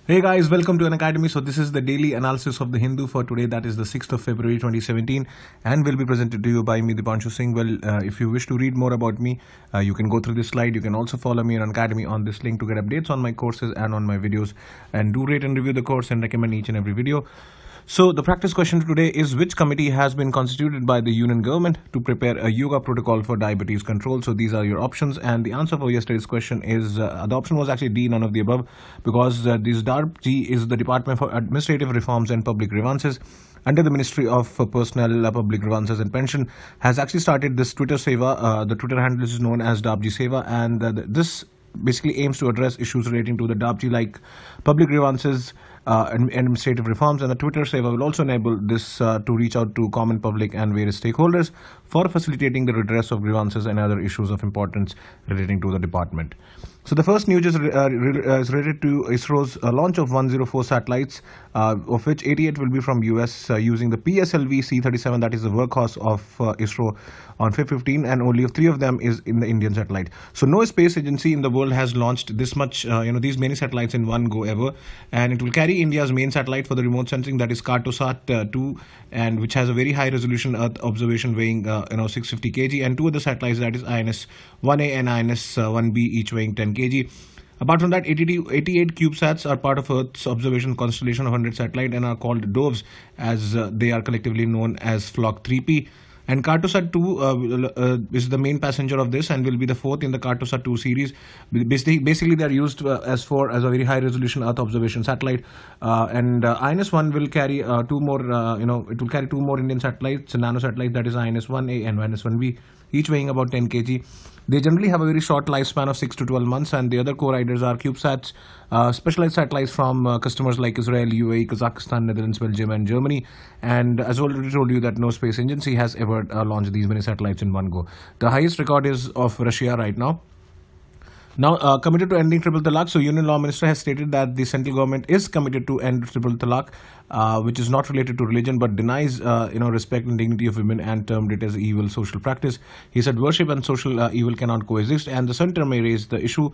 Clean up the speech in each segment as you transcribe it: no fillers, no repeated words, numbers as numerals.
Hey guys, welcome to an academy. So this is the daily analysis of the Hindu for today. That is the 6th of February 2017 and will be presented to you by me, Dipanshu Singh. Well, if you wish to read more about me, you can go through this slide. You can also follow me on academy on this link to get updates on my courses and on my videos. And do rate and review the course and recommend each and every video. So the practice question today is, which committee has been constituted by the union government to prepare a yoga protocol for diabetes control? So these are your options, and the answer for yesterday's question is the option was actually D, none of the above, because this DARPG is the Department for Administrative Reforms and Public Grievances under the Ministry of Personnel, Public Grievances and Pension, has actually started this Twitter Seva. The Twitter handle is known as DARPG Seva, and this basically aims to address issues relating to the DARPG like public grievances and administrative reforms, and the Twitter Seva will also enable this to reach out to common public and various stakeholders for facilitating the redress of grievances and other issues of importance relating to the department. So the first news is related to ISRO's launch of 104 satellites, of which 88 will be from US using the PSLV C-37, that is the workhorse of ISRO on Feb 15, and only 3 of them is in the Indian satellite. So no space agency in the world has launched this much, these many satellites in one go ever, and it will carry India's main satellite for the remote sensing, that is Cartosat-2, and which has a very high resolution Earth observation weighing 650 kg, and 2 other satellites, that is INS-1A and INS-1B, each weighing 10 kg. Apart from that, 88 CubeSats are part of Earth's observation constellation of 100 satellites and are called doves, as they are collectively known as Flock 3P. And Cartosat-2 is the main passenger of this and will be the 4th in the Cartosat-2 series. Basically, they are used as a very high resolution Earth observation satellite. And INS-1 will carry 2 more. It will carry 2 more Indian satellites, nano satellites, that is INS-1A and INS-1B, each weighing about 10 kg. They generally have a very short lifespan of 6 to 12 months, and the other co-riders are CubeSats, specialized satellites from customers like Israel, UAE, Kazakhstan, Netherlands, Belgium, and Germany. And as I already told you, that no space agency has ever launched these many satellites in one go. The highest record is of Russia right now. Now, committed to ending triple talaq. So, Union Law Minister has stated that the central government is committed to end triple talaq, which is not related to religion but denies, respect and dignity of women, and termed it as evil social practice. He said worship and social evil cannot coexist, and the center may raise the issue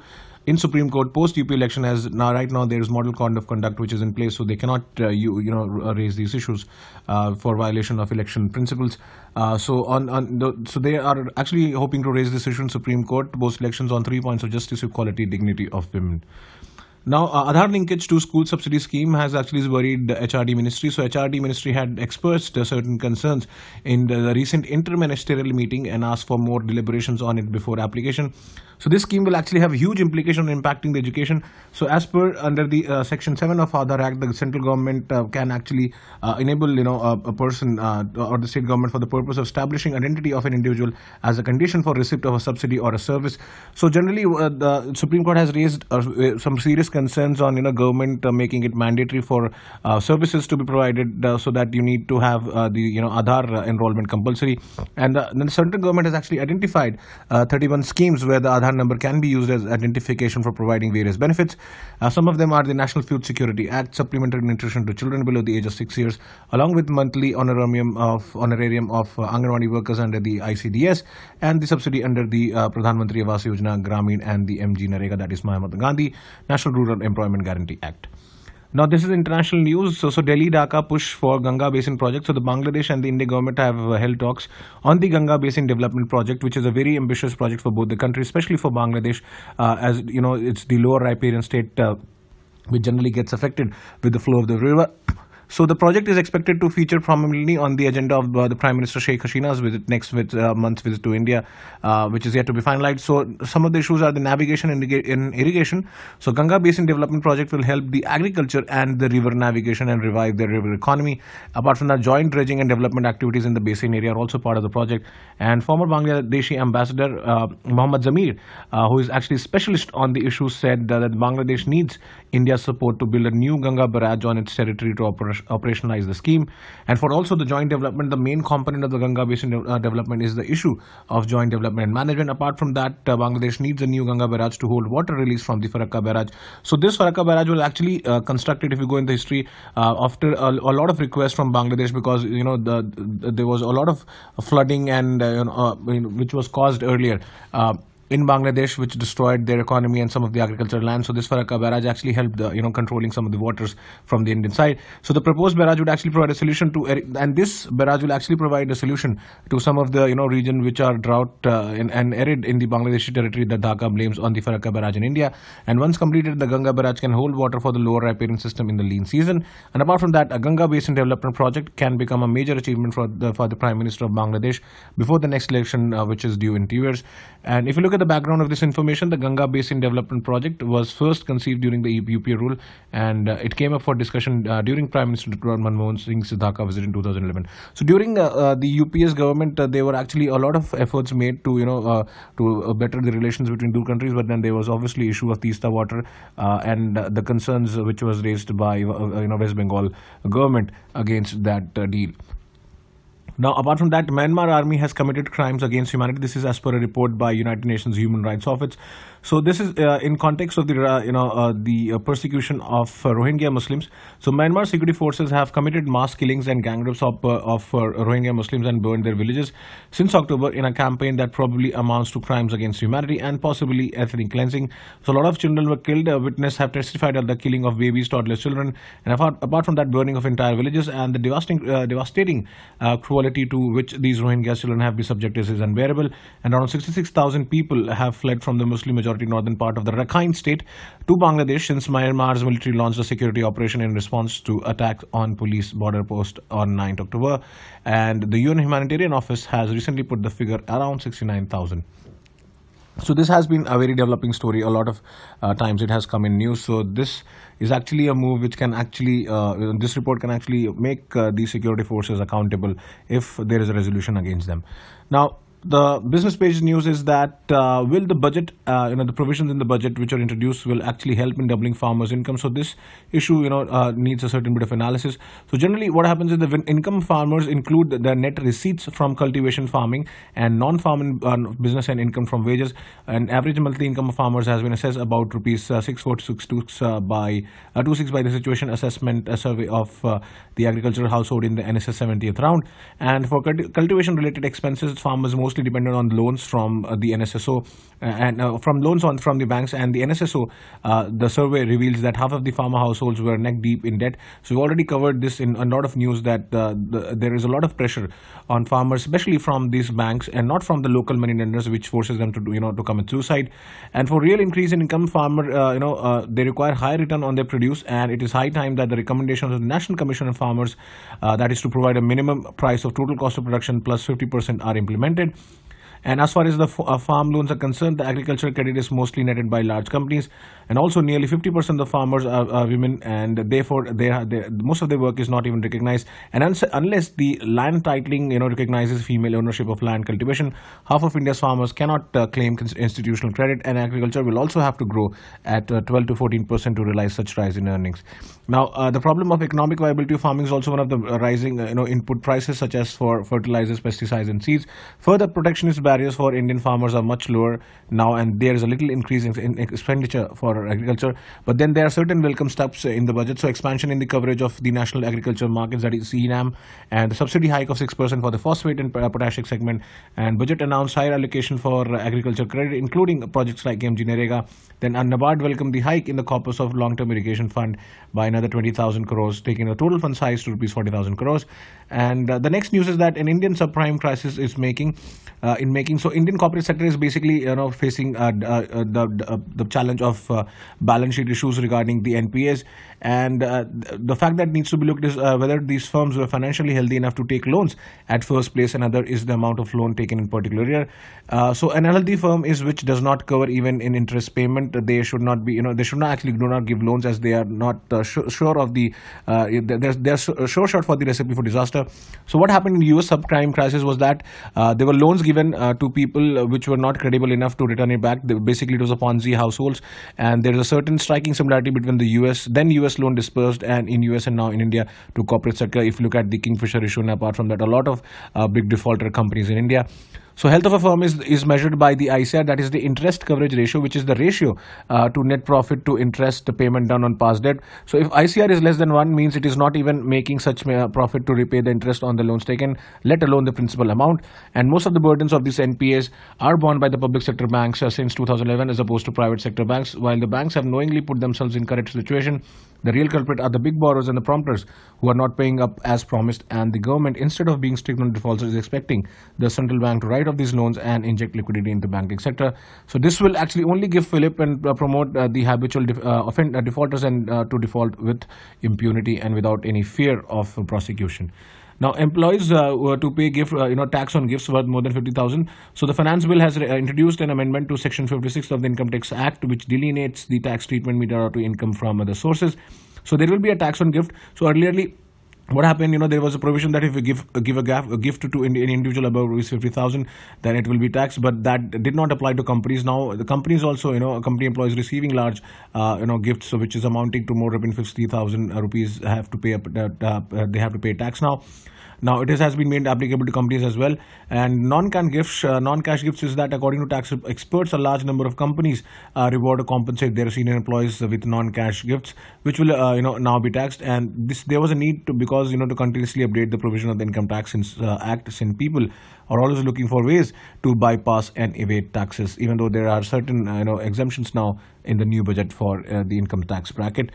in Supreme Court post UP election, as right now there is model code of conduct which is in place, so they cannot raise these issues for violation of election principles. So they are actually hoping to raise this issue in Supreme Court post elections on 3 points of justice, equality, dignity of women. Now, Aadhaar linkage to school subsidy scheme has actually worried the HRD ministry. So, HRD ministry had expressed certain concerns in the recent interministerial meeting and asked for more deliberations on it before application. So, this scheme will actually have huge implication on impacting the education. So, as per under the Section 7 of Aadhaar Act, the central government can actually enable a person or the state government for the purpose of establishing identity of an individual as a condition for receipt of a subsidy or a service. So, generally, the Supreme Court has raised some serious concerns on government making it mandatory for services to be provided, so that you need to have the Aadhaar enrollment compulsory. And then the central government has actually identified 31 schemes where the Aadhaar number can be used as identification for providing various benefits. Some of them are the National Food Security Act, supplementary nutrition to children below the age of 6 years, along with monthly honorarium of Anganwadi workers under the ICDS, and the subsidy under the Pradhan Mantri Awas Yojana Gramin and the MG Narega, that is Mahatma Gandhi National Rural Employment Guarantee Act. Now, this is international news. So Delhi Dhaka push for Ganga Basin project. So the Bangladesh and the Indian government have held talks on the Ganga Basin development project, which is a very ambitious project for both the countries, especially for Bangladesh, as it's the lower riparian state which generally gets affected with the flow of the river. So the project is expected to feature prominently on the agenda of the Prime Minister Sheikh Hasina's visit next month's visit to India, which is yet to be finalized. So some of the issues are the navigation and irrigation. So Ganga Basin Development Project will help the agriculture and the river navigation and revive the river economy. Apart from that, joint dredging and development activities in the basin area are also part of the project. And former Bangladeshi ambassador Mohammad Zamir, who is actually a specialist on the issue, said that Bangladesh needs India's support to build a new Ganga barrage on its territory to operationalize the scheme. And for also the joint development, the main component of the Ganga Basin development is the issue of joint development and management. Apart from that, Bangladesh needs a new Ganga barrage to hold water release from the Farakka barrage. So this Farakka barrage will actually constructed, if you go in the history, after a lot of requests from Bangladesh, because there was a lot of flooding and which was caused earlier. in Bangladesh, which destroyed their economy and some of the agricultural land. So this Farakka barrage actually helped, controlling some of the waters from the Indian side. So the proposed barrage would actually provide a solution to, and this barrage will actually provide a solution to some of the, region which are drought and arid in the Bangladeshi territory that Dhaka blames on the Farakka barrage in India. And once completed, the Ganga barrage can hold water for the lower riparian system in the lean season. And apart from that, a Ganga Basin Development Project can become a major achievement for the Prime Minister of Bangladesh before the next election, which is due in 2 years. And if you look at the background of this information, the Ganga Basin Development Project was first conceived during the UPA rule, and it came up for discussion during Prime Minister Dr. Manmohan Singh's Dhaka visit in 2011. So during the UPA's government, there were actually a lot of efforts made to better the relations between two countries, but then there was obviously issue of Teesta water and the concerns which was raised by West Bengal government against that deal. Now, apart from that, Myanmar army has committed crimes against humanity. This is as per a report by United Nations Human Rights Office. So this is in context of the persecution of Rohingya Muslims. So Myanmar security forces have committed mass killings and gang rapes of Rohingya Muslims and burned their villages since October in a campaign that probably amounts to crimes against humanity and possibly ethnic cleansing. So a lot of children were killed. Witnesses have testified of the killing of babies, toddlers, children, and apart from that, burning of entire villages and the devastating cruelty to which these Rohingya children have been subjected is unbearable. And around 66,000 people have fled from the Muslim majority northern part of the Rakhine state to Bangladesh since Myanmar's military launched a security operation in response to attacks on police border post on 9th October. And the UN Humanitarian Office has recently put the figure around 69,000. So this has been a very developing story. A lot of times it has come in news. So this is actually a move which can actually, this report can actually make these security forces accountable if there is a resolution against them. Now, the business page news is that will the budget, the provisions in the budget which are introduced will actually help in doubling farmers' income. So this issue, needs a certain bit of analysis. So generally, what happens is the income farmers include the net receipts from cultivation, farming, and non-farming business and income from wages. And average monthly income of farmers has been assessed about rupees 6,462 by the Situation Assessment Survey of the agricultural household in the NSS 70th round. And for cultivation-related expenses, farmers mostly dependent on loans from the NSSO and from loans from the banks, and the NSSO, the survey reveals that half of the farmer households were neck deep in debt. So we already covered this in a lot of news that there is a lot of pressure on farmers, especially from these banks and not from the local money lenders, which forces them to commit suicide. And for real increase in income, farmer they require high return on their produce, and it is high time that the recommendations of the National Commission on Farmers, that is to provide a minimum price of total cost of production plus 50%, are implemented. And as far as the farm loans are concerned, the agricultural credit is mostly netted by large companies, and also nearly 50% of the farmers are women, and therefore most of their work is not even recognized. And unless the land titling recognizes female ownership of land cultivation, half of India's farmers cannot claim institutional credit, and agriculture will also have to grow at 12 to 14% to realize such rise in earnings. Now, the problem of economic viability of farming is also one of the rising input prices, such as for fertilizers, pesticides, and seeds. Further, protectionist barriers for Indian farmers are much lower now, and there is a little increase in expenditure for agriculture. But then there are certain welcome steps in the budget. So expansion in the coverage of the national agriculture markets, that is CNAM, and the subsidy hike of 6% for the phosphate and potassic segment. And budget announced higher allocation for agriculture credit, including projects like MG Narega. Then NABARD welcomed the hike in the corpus of long-term irrigation fund by another 20,000 crores, taking the total fund size to rupees 40,000 crores. And the next news is that an Indian subprime crisis is making. So Indian corporate sector is basically facing the challenge of balance sheet issues regarding the NPAs, and the fact that needs to be looked is whether these firms were financially healthy enough to take loans at first place, and other is the amount of loan taken in particular year. So an unhealthy firm is which does not cover even in interest payment. They should not be they should not actually do not give loans, as they are not sure of the they're sure shot for the recipe for disaster. So what happened in the US subprime crisis was that there were loans given to people which were not credible enough to return it back. Basically, it was a Ponzi households, and there is a certain striking similarity between the US loan dispersed and in US and now in India to corporate sector. If you look at the Kingfisher issue, and apart from that, a lot of big defaulter companies in India. So health of a firm is measured by the ICR, that is the interest coverage ratio, which is the ratio to net profit to interest payment done on past debt. So if ICR is less than 1, means it is not even making such profit to repay the interest on the loans taken, let alone the principal amount. And most of the burdens of these NPAs are borne by the public sector banks since 2011, as opposed to private sector banks. While the banks have knowingly put themselves in correct situation, the real culprit are the big borrowers and the prompters who are not paying up as promised, and the government, instead of being strict on defaults, is expecting the central bank to write off these loans and inject liquidity into the banking sector. So this will actually only give fillip and promote the habitual defaulters and to default with impunity and without any fear of prosecution. Now, employees were to pay tax on gifts worth more than 50,000. So the Finance Bill has introduced an amendment to Section 56 of the Income Tax Act, which delineates the tax treatment meted out to income from other sources. So there will be a tax on gift. So earlierly, what happened, there was a provision that if you give a gift to an individual above 50,000, then it will be taxed. But that did not apply to companies. Now the companies also, company employees receiving large, gifts, which is amounting to more than 50,000 rupees, have to pay they have to pay tax now. Now it has been made applicable to companies as well. And non-cash gifts is that, according to tax experts, a large number of companies reward or compensate their senior employees with non-cash gifts, which will now be taxed. And there was a need to, because to continuously update the provision of the Income Tax Act, since people are always looking for ways to bypass and evade taxes, even though there are certain exemptions now in the new budget for the income tax bracket.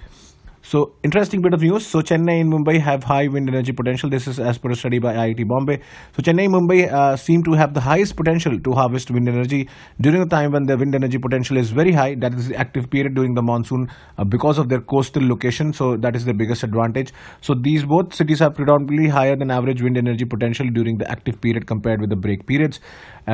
So, interesting bit of news. So, Chennai and Mumbai have high wind energy potential. This is as per a study by IIT Bombay. So, Chennai and Mumbai seem to have the highest potential to harvest wind energy during the time when the wind energy potential is very high. That is the active period during the monsoon because of their coastal location. So, that is the biggest advantage. So, these both cities have predominantly higher than average wind energy potential during the active period compared with the break periods.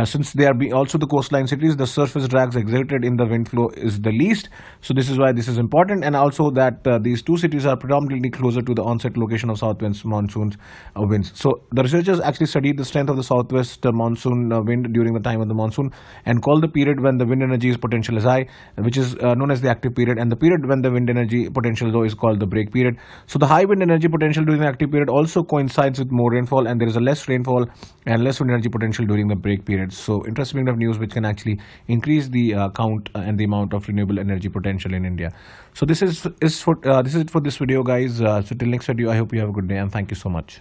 Since they are also the coastline cities, the surface drags exerted in the wind flow is the least. So, this is why this is important. And also that these two cities are predominantly closer to the onset location of southwest monsoon winds. So the researchers actually studied the strength of the southwest monsoon wind during the time of the monsoon and called the period when the wind energy potential is high, which is known as the active period, and the period when the wind energy potential low is called the break period. So the high wind energy potential during the active period also coincides with more rainfall, and there is a less rainfall and less wind energy potential during the break period. So interesting bit of news which can actually increase the count and the amount of renewable energy potential in India. So this is it for this video, guys. So till next video, I hope you have a good day, and thank you so much.